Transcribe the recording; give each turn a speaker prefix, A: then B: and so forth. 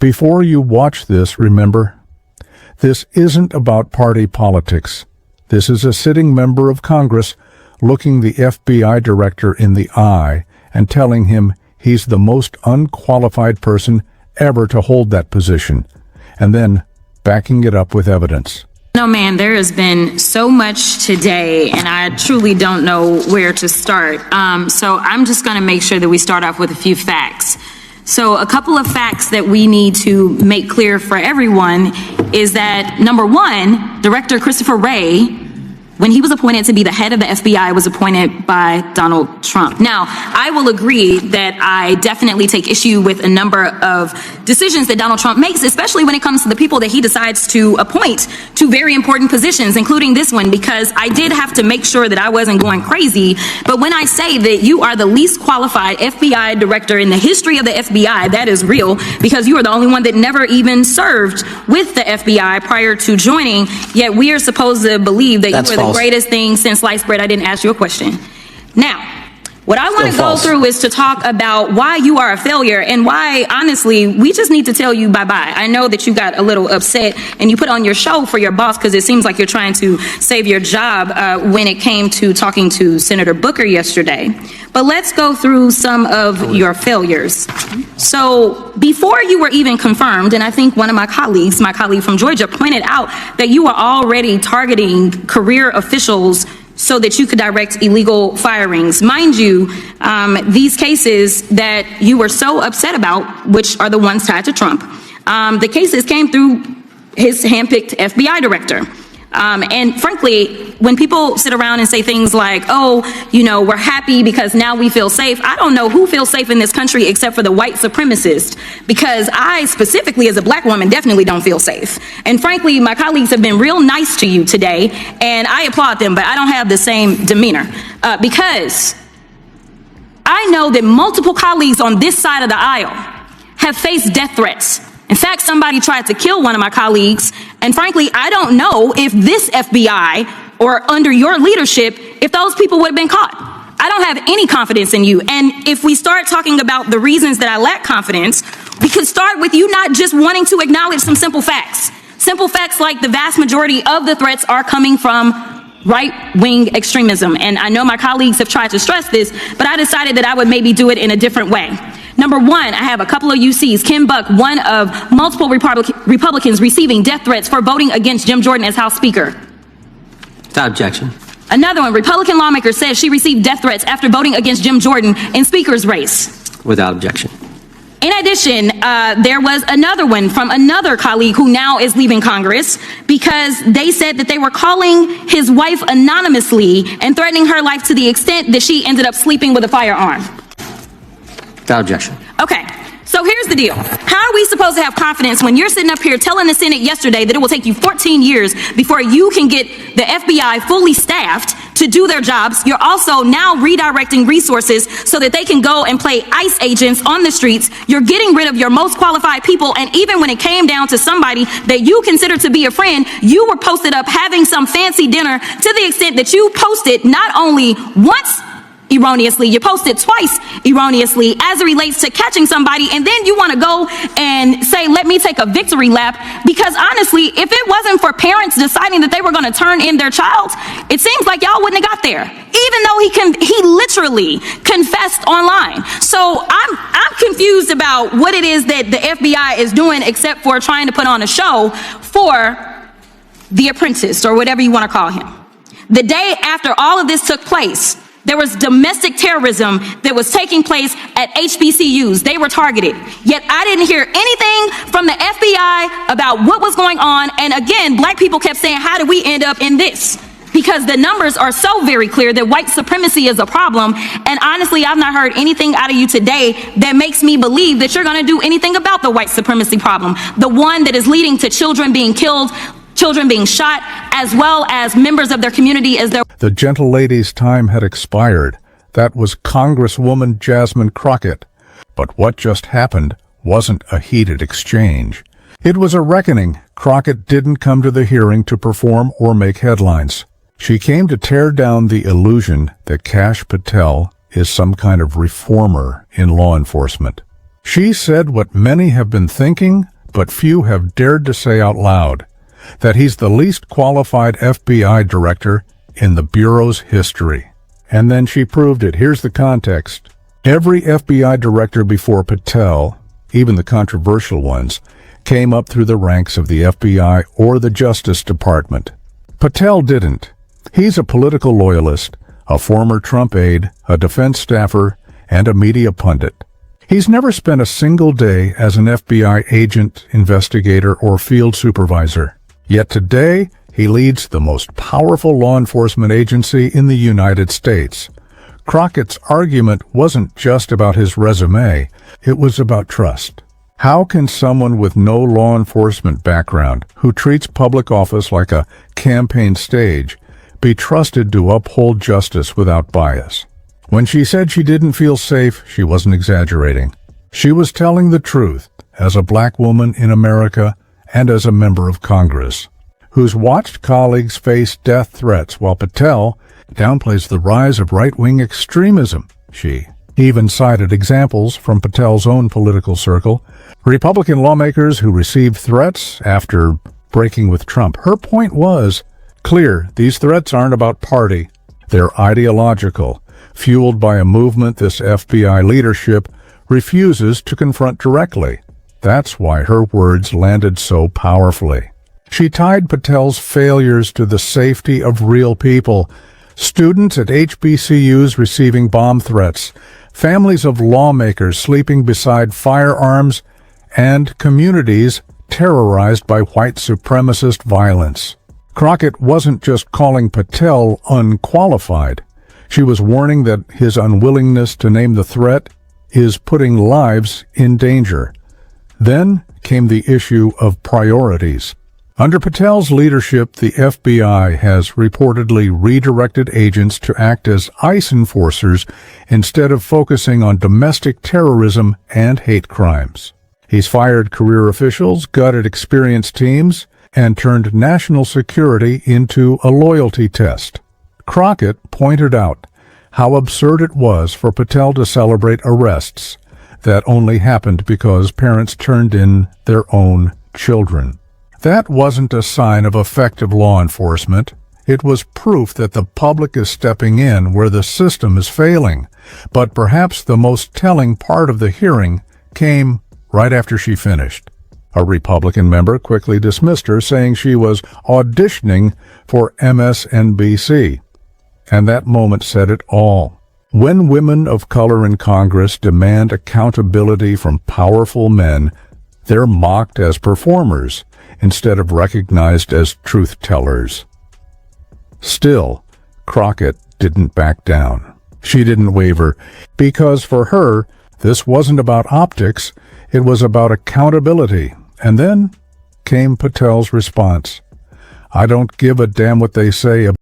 A: Before you watch this, remember, this isn't about party politics. This is a sitting member of Congress looking the FBI director in the eye and telling him he's the most unqualified person ever to hold that position, and then backing it up with evidence.
B: No, man, there has been so much today, and I truly don't know where to start. So I'm just going to make sure that we start off with a few facts. So a couple of facts that we need to make clear for everyone is that, number one, Director Christopher Wray, when he was appointed to be the head of the FBI, was appointed by Donald Trump. Now, I will agree that I definitely take issue with a number of decisions that Donald Trump makes, especially when it comes to the people that he decides to appoint to very important positions, including this one, because I did have to make sure that I wasn't going crazy. But when I say that you are the least qualified FBI director in the history of the FBI, that is real, because you are the only one that never even served with the FBI prior to joining, yet we are supposed to believe that you are the greatest thing since sliced bread. I didn't ask you a question. Now, what I want to go through is to talk about why you are a failure and why, honestly, we just need to tell you bye-bye. I know that you got a little upset and you put on your show for your boss because it seems like you're trying to save your job when it came to talking to Senator Booker yesterday. But let's go through some of your failures. So before you were even confirmed, and I think one of my colleague from Georgia, pointed out that you were already targeting career officials so that you could direct illegal firings. Mind you, these cases that you were so upset about, which are the ones tied to Trump, the cases came through his handpicked FBI director. And frankly, when people sit around and say things like, oh, you know, we're happy because now we feel safe, I don't know who feels safe in this country except for the white supremacist, because I specifically as a black woman definitely don't feel safe. And frankly, my colleagues have been real nice to you today, and I applaud them, but I don't have the same demeanor because I know that multiple colleagues on this side of the aisle have faced death threats. In fact, somebody tried to kill one of my colleagues, and frankly, I don't know if this FBI or under your leadership, if those people would have been caught. I don't have any confidence in you. And if we start talking about the reasons that I lack confidence, we could start with you not just wanting to acknowledge some simple facts. Simple facts like the vast majority of the threats are coming from right-wing extremism. And I know my colleagues have tried to stress this, but I decided that I would maybe do it in a different way. Number one, I have a couple of UCs. Kim Buck, one of multiple Republicans receiving death threats for voting against Jim Jordan as House Speaker.
C: Without objection.
B: Another one, Republican lawmaker says she received death threats after voting against Jim Jordan in Speaker's race.
C: Without objection.
B: In addition, there was another one from another colleague who now is leaving Congress because they said that they were calling his wife anonymously and threatening her life to the extent that she ended up sleeping with a firearm.
C: Without objection.
B: Okay, so here's the deal. How are we supposed to have confidence when you're sitting up here telling the Senate yesterday that it will take you 14 years before you can get the FBI fully staffed to do their jobs? You're also now redirecting resources so that they can go and play ICE agents on the streets. You're getting rid of your most qualified people, and even when it came down to somebody that you consider to be a friend, you were posted up having some fancy dinner to the extent that you posted not only once erroneously, you posted twice erroneously as it relates to catching somebody, and then you want to go and say, let me take a victory lap, because honestly, if it wasn't for parents deciding that they were going to turn in their child, it seems like y'all wouldn't have got there, even though he literally confessed online. So I'm confused about what it is that the FBI is doing except for trying to put on a show for The Apprentice, or whatever you want to call him. The day after all of this took place, there was domestic terrorism that was taking place at HBCUs. They were targeted. Yet I didn't hear anything from the FBI about what was going on. And again, black people kept saying, how did we end up in this? Because the numbers are so very clear that white supremacy is a problem. And honestly, I've not heard anything out of you today that makes me believe that you're going to do anything about the white supremacy problem. The one that is leading to children being killed, children being shot, as well as members of their community as their...
A: The gentle lady's time had expired. That was Congresswoman Jasmine Crockett. But what just happened wasn't a heated exchange. It was a reckoning. Crockett didn't come to the hearing to perform or make headlines. She came to tear down the illusion that Kash Patel is some kind of reformer in law enforcement. She said what many have been thinking, but few have dared to say out loud, that he's the least qualified FBI director in the Bureau's history. And then she proved it. Here's the context. Every FBI director before Patel, even the controversial ones, came up through the ranks of the FBI or the Justice Department. Patel didn't. He's a political loyalist, a former Trump aide, a defense staffer, and a media pundit. He's never spent a single day as an FBI agent, investigator, or field supervisor. Yet today, he leads the most powerful law enforcement agency in the United States. Crockett's argument wasn't just about his resume, it was about trust. How can someone with no law enforcement background, who treats public office like a campaign stage, be trusted to uphold justice without bias? When she said she didn't feel safe, she wasn't exaggerating. She was telling the truth as a black woman in America and as a member of Congress, who's watched colleagues face death threats while Patel downplays the rise of right-wing extremism. She even cited examples from Patel's own political circle, Republican lawmakers who received threats after breaking with Trump. Her point was clear. These threats aren't about party. They're ideological, fueled by a movement this FBI leadership refuses to confront directly. That's why her words landed so powerfully. She tied Patel's failures to the safety of real people, students at HBCUs receiving bomb threats, families of lawmakers sleeping beside firearms, and communities terrorized by white supremacist violence. Crockett wasn't just calling Patel unqualified. She was warning that his unwillingness to name the threat is putting lives in danger. Then came the issue of priorities. Under Patel's leadership, the FBI has reportedly redirected agents to act as ICE enforcers instead of focusing on domestic terrorism and hate crimes. He's fired career officials, gutted experienced teams, and turned national security into a loyalty test. Crockett pointed out how absurd it was for Patel to celebrate arrests that only happened because parents turned in their own children. That wasn't a sign of effective law enforcement. It was proof that the public is stepping in where the system is failing. But perhaps the most telling part of the hearing came right after she finished. A Republican member quickly dismissed her, saying she was auditioning for MSNBC. And that moment said it all. When women of color in Congress demand accountability from powerful men, they're mocked as performers instead of recognized as truth-tellers. Still, Crockett didn't back down. She didn't waver, because for her, this wasn't about optics, it was about accountability. And then came Patel's response. I don't give a damn what they say about